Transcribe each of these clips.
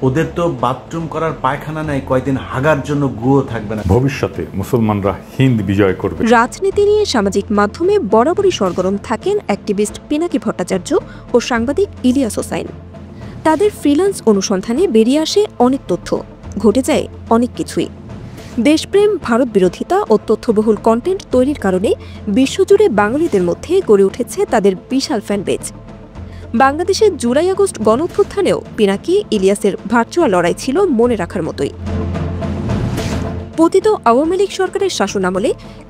ওদের তো বাথরুম করার পায়খানা নাই, কয়দিন হাগার জন্য গুও থাকবে না। ভবিষ্যতে মুসলমানরা হিন্দ বিজয় করবে। রাজনীতি নিয়ে সামাজিক মাধ্যমে বরাবরই সরগরম থাকেন অ্যাক্টিভিস্ট পিনাকি ভট্টাচার্য ও সাংবাদিক ইলিয়াস হোসাইন। তাদের ফ্রিল্যান্স অনুসন্ধানে বেরিয়ে আসে অনেক তথ্য, ঘটে যায় অনেক কিছুই। দেশপ্রেম, ভারত বিরোধিতা ও তথ্যবহুল কন্টেন্ট তৈরির কারণে বিশ্বজুড়ে বাঙালিদের মধ্যে গড়ে উঠেছে তাদের বিশাল ফ্যানপেজ। বাংলাদেশের জুলাই আগস্ট গণঅভ্যুত্থানেও পিনাকি ইলিয়াসের ভার্চুয়াল লড়াই ছিল মনে রাখার মতোই। পতিত আওয়ামী লীগ সরকারের শাসনামলে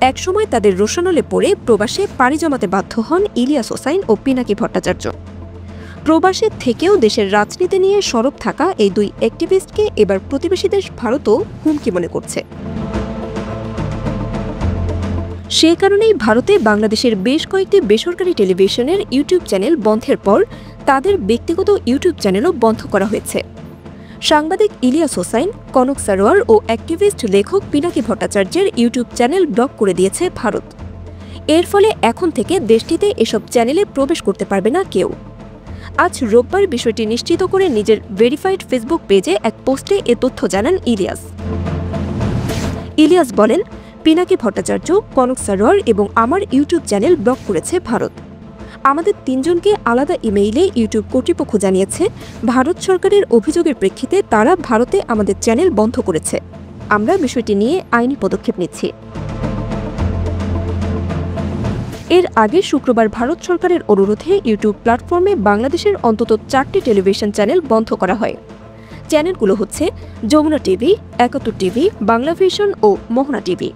একসময় তাদের রোশানলে পড়ে প্রবাসে পাড়ি জমাতে বাধ্য হন ইলিয়াস হোসাইন ও পিনাকি ভট্টাচার্য। প্রবাসের থেকেও দেশের রাজনীতি নিয়ে সরব থাকা এই দুই অ্যাক্টিভিস্টকে এবার প্রতিবেশী দেশ ভারতও হুমকি মনে করছে। সে কারণেই ভারতে বাংলাদেশের বেশ কয়েকটি বেসরকারি টেলিভিশনের ইউটিউব চ্যানেল বন্ধের পর তাদের ব্যক্তিগত ইউটিউব চ্যানেলও বন্ধ করা হয়েছে। সাংবাদিক ইলিয়াস হোসাইন, কনক সারোয়ার ও অ্যাক্টিভিস্ট লেখক পিনাকি ভট্টাচার্যের ইউটিউব চ্যানেল ব্লক করে দিয়েছে ভারত। এর ফলে এখন থেকে দেশটিতে এসব চ্যানেলে প্রবেশ করতে পারবে না কেউ। আজ রোববার বিষয়টি নিশ্চিত করে নিজের ভেরিফাইড ফেসবুক পেজে এক পোস্টে এ তথ্য জানান ইলিয়াস। ইলিয়াস বলেন, পিনাকি ভট্টাচার্য, কনক সারোয়ার এবং আমার ইউটিউব চ্যানেল ব্লক করেছে ভারত। আমাদের তিনজনকে আলাদা ইমেইলে ইউটিউব কর্তৃপক্ষ জানিয়েছে, ভারত সরকারের অভিযোগের প্রেক্ষিতে তারা ভারতে আমাদের চ্যানেল বন্ধ করেছে। আমরা বিষয়টি নিয়ে আইনি পদক্ষেপ নিচ্ছি। এর আগে শুক্রবার ভারত সরকারের অনুরোধে ইউটিউব প্ল্যাটফর্মে বাংলাদেশের অন্তত 4টি টেলিভিশন চ্যানেল বন্ধ করা হয়। চ্যানেলগুলো হচ্ছে Jamuna TV, 71 TV, Bangla vision ও মোহনা টিভি।